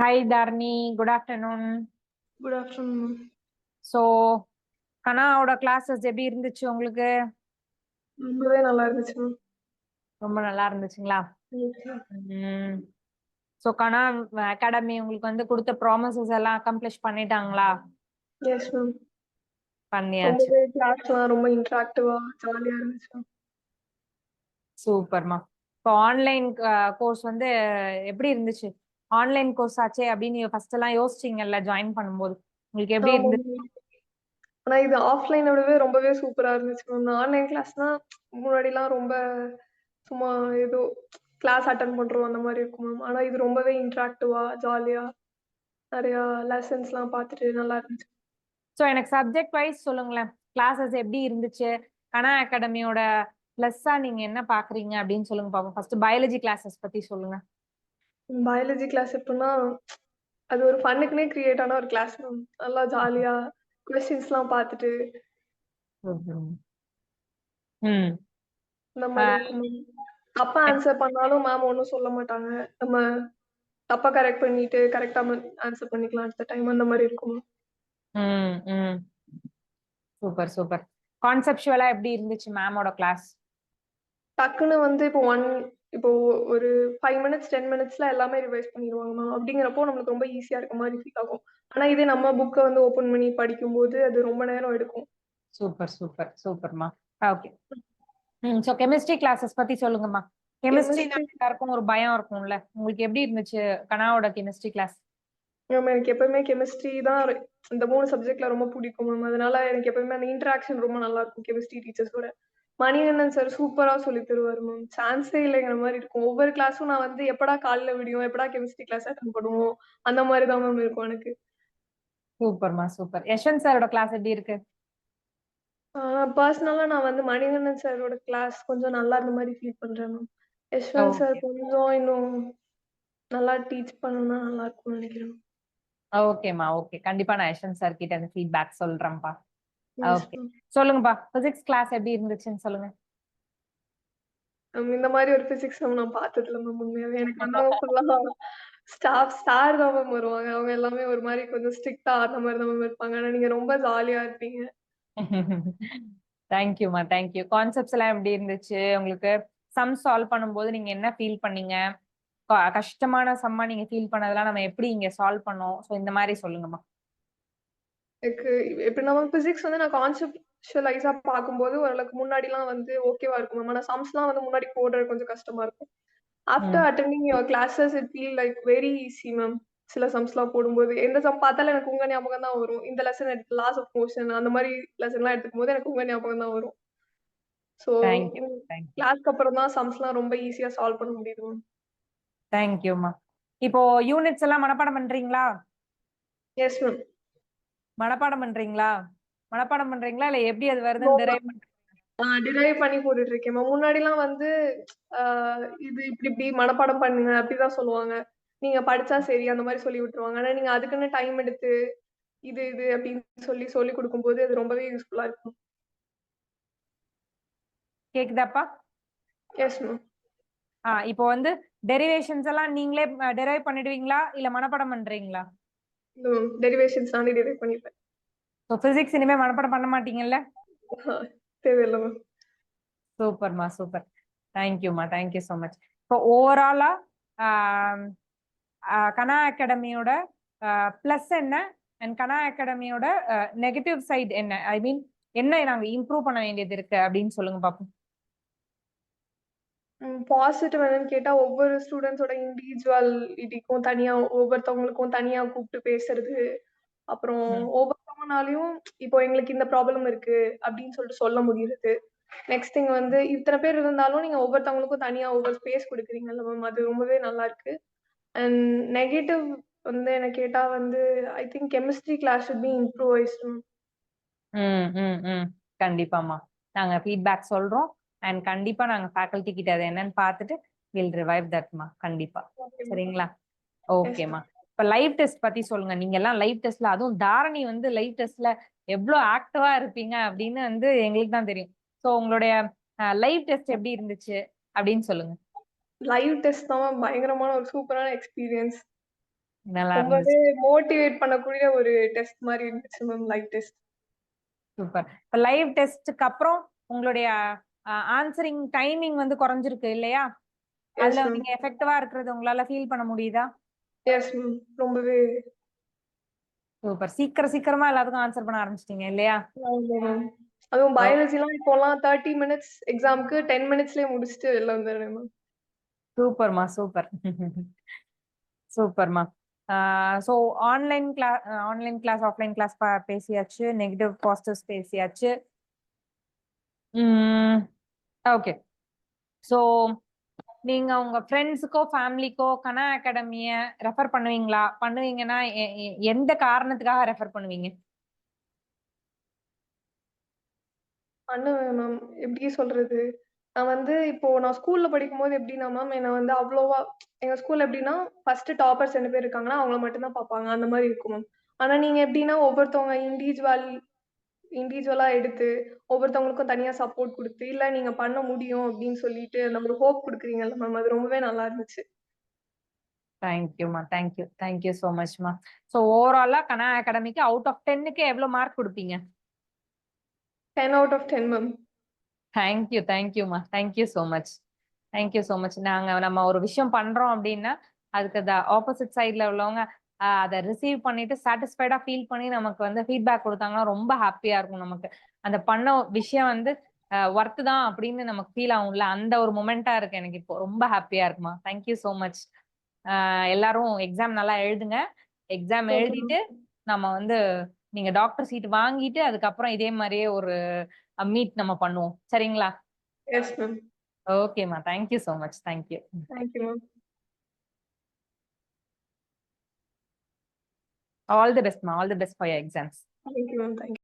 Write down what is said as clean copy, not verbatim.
Hi, Dharni. Good afternoon. Good afternoon. So, கனாவோட classes எப்படி இருந்துச்சு உங்களுக்கு? ரொம்பவே நல்லா இருந்துச்சு மேம். ரொம்ப நல்லா இருந்துச்சுங்களா? Yes, ஸோ கனா அகாடமி உங்களுக்கு வந்து கொடுத்த ப்ராமிசஸ் எல்லாம் அக்கம்ப்ளிஷ் பண்ணிட்டாங்களா? மேம். பண்ணியாச்சு. ரொம்பவே கிளாஸ்லாம் ரொம்ப இன்டராக்டிவா ஜாலியா இருந்துச்சு மேம். சூப்பர்மா. இப்போ ஆன்லைன் கோர்ஸ் வந்து எப்படி இருந்துச்சு? ஆன்லைன் கோர்ஸ் ஆச்சே அப்படின்னு நீங்க ஃபர்ஸ்ட் எல்லாம் யோசிச்சீங்கல்ல ஜாயின் பண்ணும்போது உங்களுக்கு எப்படி ஆமா இருந்துச்சு? மேம். ஆனா இது ஆஃப்லைனை விடவே ரொம்பவே சூப்பரா இருந்துச்சு மேம். ஆன்லைன் கிளாஸ்னா முன்னாடிலாம் ரொம்ப சும்மா ஏதோ கிளாஸ் அட்டன் பண்றோம் அந்த மாதிரி இருக்கும் மேம். ஆனா இது ரொம்பவே இன்டராக்டிவா ஜாலியா நிறைய லெசன்ஸ்லாம் பார்த்துட்டு நல்லா இருந்துச்சு. ஸோ எனக்கு சப்ஜெக்ட் வைஸ் சொல்லுங்களேன். கிளாஸஸ் எப்படி இருந்துச்சு? கனா அகாடமியோட பிளஸ்ஸா நீங்க என்ன பாக்குறீங்க அப்படின்னு சொல்லுங்க பாப்போம். ஃபர்ஸ்ட் பயாலஜி கிளாஸஸ் பத்தி சொல்லுங்க. பயாலஜி கிளாஸ் எப்படின்னா அது ஒரு ஃபன்னுக்குனே கிரியேட் ஆன ஒரு கிளாஸ் மேம். நல்லா ஜாலியா கொஸ்டின்ஸ்லாம் பார்த்துட்டு ம். இந்த மாதிரி இருக்கும் மேம். தப்பா ஆன்சர் பண்ணாலும் மேம் ஒன்றும் சொல்ல மாட்டாங்க. நம்ம தப்பா கரெக்ட் பண்ணிட்டு கரெக்டா ஆன்சர் பண்ணிக்கலாம் அடுத்த டைம் அந்த மாதிரி இருக்கும். ம் ம் சூப்பர் சூப்பர். கான்செப்சுவலா எப்படி இருந்துச்சு மேமோட கிளாஸ்? டக்குன்னு வந்து இப்போ ஒரு 5 மினிட்ஸ் 10 மினிட்ஸ்ல எல்லாமே ரிவைஸ் பண்ணிடுவாங்க மேம். அப்படிங்கிறப்போ நம்மளுக்கு ரொம்ப ஈஸியா இருக்க மாதிரி ஃபீல் ஆகும். ஆனா இதே நம்ம புக்கை வந்து ஓபன் பண்ணி படிக்கும்போது அது ரொம்ப நேரம் எடுக்கும். சூப்பர் சூப்பர் சூப்பர்மா. ஓகே. ஸோ கெமிஸ்ட்ரி கிளாஸஸ் பத்தி சொல்லுங்கம்மா. கெமிஸ்ட்ரினா கெமிஸ்ட்ரி எல்லாருக்கும் ஒரு பயம் இருக்கும்ல, உங்களுக்கு எப்படி இருந்துச்சு கனாவோட கெமிஸ்ட்ரி கிளாஸ்? மேம் எனக்கு எப்பவுமே கெமிஸ்ட்ரி தான் இந்த 3 சப்ஜெக்ட்ல ரொம்ப பிடிக்கும் மேம். அதனால எனக்கு எப்பவுமே அந்த இன்டராக்ஷன் ரொம்ப நல்லா இருக்கும் கெமிஸ்ட்ரி டீச்சர்ஸோட. மணிகண்டன் சார் சூப்பரா சொல்லி தருவாரு மேம். சான்ஸே இல்லைங்கிற மாதிரி இருக்கும். ஒவ்வொரு கிளாஸும் நான் வந்து எப்படா காலைல விடியும், எப்படா கெமிஸ்ட்ரி கிளாஸ் அட்டன் பண்ணுவோம், அந்த மாதிரி தான் மேம் இருக்கும் எனக்கு. சூப்பர்மா சூப்பர். யஷ்வந்த் சாரோட கிளாஸ் எப்படி இருக்கு? பர்சனலா நான் வந்து மணிகண்டன் சாரோட கிளாஸ் கொஞ்சம் நல்லா இருந்த மாதிரி ஃபீல் பண்றேன் மேம். யஷ்வந்த் சார் ஓகே கொஞ்சம் இன்னும் நல்லா டீச் பண்ணணும்னா நல்லா இருக்கும்னு நினைக்கிறேன். ஓகேம்மா ஓகே. கண்டிப்பா நான் யஷ்வந்த் சார் கிட்ட அந்த ஃபீட்பேக் சொல்றேன்ப்பா. Yes okay. மேம். சொல்லுங்கப்பா. பிசிக்ஸ் கிளாஸ் எப்படி இருந்துச்சுன்னு சொல்லுங்க. இந்த மாதிரி ஒரு பிசிக்ஸ் மேம் நான் பார்த்தது இல்ல மேம் உண்மையாவே. எனக்கு வந்தவங்க ஃபுல்லா ஸ்டார் தான் மேம் வருவாங்க. அவங்க எல்லாமே ஒரு மாரி கொஞ்சம் ஸ்ட்ரிக்ட்டா அந்த மாரி தான் மேம் இருப்பாங்க. ஆனா நீங்க ரொம்ப ஜாலியா இருப்பீங்க. தேங்க்யூமா தேங்க்யூ. கான்செப்ட்ஸ் எல்லாம் எப்படி இருந்துச்சு உங்களுக்கு? சம் சால்வ் பண்ணும்போது நீங்க என்ன ஃபீல் பண்ணீங்க? கஷ்டமான சம்மா நீங்க ஃபீல் பண்ணதெல்லாம் நம்ம எப்படி இங்க சால்வ் பண்ணோம்? ஸோ இந்த மாதிரி சொல்லுங்கம்மா. எனக்கு எப்படின்னா மேம் பிசிக்ஸ் வந்து நான் கான்செப்ஷுவலைஸா பார்க்கும்போது ஓரளவுக்கு முன்னாடிலாம் வந்து ஓகேவா இருக்கும் மேம். ஆனா சம்ஸ்லாம் வந்து முன்னாடி போடுறது கொஞ்சம் கஷ்டமா இருக்கும். ஆஃப்டர் ம். Attending your classes it feel like very easy ma'am. சில சம்ஸ்லாம் போடும்போது எந்த சம் பார்த்தாலும் எனக்கு உங்க ஞாபகம் தான் வரும். இந்த லெசன் எடுத்து லாஸ் ஆஃப் மோஷன் அந்த மாரி லெசன்லாம் எடுத்துக்கும்போது எனக்கு உங்க ஞாபகம் தான் வரும். ஸோ தேங்க்யூ தேங்க்யூ கிளாஸ்க்கு அப்புறம் தான் சம்ஸ்லாம் ரொம்ப ஈஸியா சால்வ் பண்ண முடியுது மேம். தேங்க்யூம்மா. இப்போ யூனிட்ஸ் எல்லாம் மனப்பாடம் பண்றீங்களா? Yes ma'am. மனப்பாடம் பண்றீங்களா? மனப்பாடம் பண்றீங்களா? இல்ல எப்படி அது நோ வருதுன்னு டிரைவ் மேம். பண்றீங்களா? டிரைவ் பண்ணி போட்டுட்டு இருக்கேன் மேம். முன்னாடிலாம் வந்து ஆ இது இப்டி இப்டி மனப்பாடம் பண்ணுங்க அப்டிதான் சொல்லுவாங்க. நீங்க படிச்சா சரி அந்த மாரி சொல்லி விட்டுருவாங்க. ஆனா நீங்க அதுக்குன்னு டைம் எடுத்து இது அப்டின்னு சொல்லிக் குடுக்கும்போது அது ரொம்பவே யூஸ்ஃபுல்லா இருக்கும். கேக்குதாப்பா? Yes ma'am. இப்போ வந்து டெரிவேஷன்ஸ் எல்லாம் நீங்களே டெரைவ் பண்ணிடுவீங்களா? இல்ல மனப்பாடம் பண்றீங்களா? டெரிவேஷன்ஸ் நானே டெரைவ் பண்ணிப்பேன். ஸோ பிசிக்ஸ் இனிமே மனப்பாடம் பண்ண மாட்டீங்கல்ல? தேவையில்ல மேம். சூப்பர்மா சூப்பர். தேங்க்யூமா தேங்க்யூ ஸோ மச். இப்போ ஓவராலா கனா அகாடமியோட பிளஸ் என்ன அண்ட் கனா அகாடமியோட நெகட்டிவ் சைடு என்ன? ஐ மீன் என்ன நாங்க இம்ப்ரூவ் பண்ண வேண்டியது இருக்கு அப்படின்னு சொல்லுங்க பாப்போம். பாசிட்டிவ் என்னன்னு கேட்டா ஒவ்வொரு ஸ்டூடண்ட்ஸோட இண்டிவிஜுவாலிட்டிக்கும் தனியா ஒவ்வொருத்தவங்களுக்கும் தனியா கூப்பிட்டு பேசுறது. அப்புறம் ம். ஒவ்வொருத்தவங்கனாலயும் இப்போ எங்களுக்கு இந்த ப்ராப்ளம் இருக்கு அப்படின்னு சொல்ல முடியுது. நெக்ஸ்ட் திங் வந்து இத்தனை பேர் இருந்தாலும் நீங்க ஒவ்வொருத்தவங்களுக்கும் தனியா ஒவ்வொரு ஸ்பேஸ் குடுக்குறீங்கல்ல மேம். அது ரொம்பவே நல்லா இருக்கு. அண்ட் நெகட்டிவ் வந்து என்ன கேட்டா வந்து I think chemistry class should be improvised ma'am. Hmm hmm ம் கண்டிப்பாமா. நாங்க ஃபீட்பேக் சொல்றோம் அண்ட் கண்டிப்பா நாங்க ஃபேக்கல்டி கிட்ட அது என்னன்னு பார்த்துட்டு வில் ரிவைவ் தட்மா கண்டிப்பா. Okay ma'am. சரிங்களா? எஸ் ஓகேமா. மேம். இப்ப லைவ் டெஸ்ட் பத்தி சொல்லுங்க. நீங்க எல்லாம் லைவ் டெஸ்ட்ல அதுவும் தாரணி வந்து லைவ் டெஸ்ட்ல எவ்வளவு ஆக்டிவா இருப்பீங்க அப்படின்னு வந்து எங்களுக்கு தான் தெரியும். சோ உங்களுடைய லைவ் டெஸ்ட் எப்படி இருந்துச்சு அப்படின்னு சொல்லுங்க. லைவ் டெஸ்ட் தான் பயங்கரமான ஒரு சூப்பரான எக்ஸ்பீரியன்ஸ். நல்லா ரொம்பவே இருந்துச்சு. மோட்டிவேட் பண்ணக்கூடிய ஒரு டெஸ்ட் மாரி இருந்துச்சு மேம். Live test. சூப்பர். இப்ப லைவ் டெஸ்ட்க்கு அப்புறம் உங்களுடைய ஆன்சரிங் டைமிங் வந்து குறைஞ்சிருக்கு இல்லையா? எஸ் அதுல மேம். நீங்க எஃபெக்டிவா இருக்கிறது உங்களால ஃபீல் பண்ண முடியுதா? Yes ma'am. ரொம்பவே சூப்பர். சீக்கிரமா எல்லாத்துக்கும் ஆன்சர் பண்ண ஆரம்பிச்சிட்டீங்க இல்லையா? ஆமா மேம். அதுவும் ஓ பயாலஜிலாம் இப்போலாம் 30 மினிட்ஸ் எக்ஸாம்க்கு 10 மினிட்ஸ்லயே முடிச்சுட்டு வெளில வந்துடுறேன் மேம். சூப்பர்மா, சூப்பர். சூப்பர்மா. So online class, offline class பேசியாச்சு. நெகட்டிவ், பாசிட்டிவ்ஸ் பேசியாச்சு. ம். ஓகே. ஸோ நீங்க உங்க ஃப்ரெண்ட்ஸுக்கோ, ஃபேமிலிக்கோ கனா அகாடமிய ரெஃபர் பண்ணுவீங்களா? பண்ணுவீங்கன்னா எந்த காரணத்துக்காக ரெஃபர் பண்ணுவீங்க? பண்ணுவேன் மேம். எப்படி சொல்றது? நான் ஸ்கூல்ல படிக்கும்போது எப்படின்னா மேம், என்ன வந்து அவ்வளவா எங்க ஸ்கூல்ல எப்படின்னா, ஃபர்ஸ்ட் டாப்பர்ஸ் 2 பேர் இருக்காங்கன்னா, அவங்கள மட்டும் தான் பார்ப்பாங்க. அந்த மாரி இருக்கும் மேம். ஆனா நீங்க எப்படின்னா, ஒவ்வொருத்தவங்க இண்டிவிஜுவலா எடுத்து, ஒவ்வொருத்தவங்களுக்கும் தனியா சப்போர்ட் குடுத்து, இல்ல நீங்க பண்ண முடியும் அப்படின்னு சொல்லிட்டு, அந்த ஒரு ஹோப் குடுக்குறீங்கல்ல மேம், அது ரொம்பவே நல்லா இருந்துச்சு. தேங்க் யூ மா. Thank you. Thank you so much மா. ஸோ ஓவராலா கனா அகாடமிக்கு அவுட் ஆஃப் 10க்கு எவ்வளோ மார்க் குடுப்பீங்க? 10 out of 10 ma'am. Thank you மா. Thank you so much. Thank you so much. நம்ம ஒரு விஷயம் பண்றோம் அப்டின்னா, அதுக்கு ஆப்போசிட் சைட்ல உள்ளவங்க அத ரிசீவ் பண்ணிட்டு சாட்டிஸ்ஃபைடா ஃபீல் பண்ணி நமக்கு வந்து ஃபீட்பேக் குடுத்தாங்கன்னா ரொம்ப ஹாப்பியா இருக்கும் நமக்கு. அந்த பண்ண விஷயம் வந்து ஒர்த் தான் அப்படின்னு நமக்கு ஃபீல் ஆகும்ல. அந்த ஒரு மொமெண்ட்டா இருக்கு எனக்கு இப்போ. ரொம்ப ஹாப்பியா இருக்குமா. Thank you so much. எல்லாரும் எக்ஸாம் நல்லா எழுதுங்க. Exam okay ma'am. எழுதிட்டு நம்ம வந்து நீங்க டாக்டர் சீட் வாங்கிட்டு அதுக்கப்புறம் இதே மாரியே ஒரு மீட் நம்ம பண்ணுவோம். சரிங்களா? Yes ma'am. ஓகேம்மா. Thank you so much. Thank you. Thank you ma'am. All the பெஸ்ட்மா. All the best for your exams. Thank you ma'am. Thank you.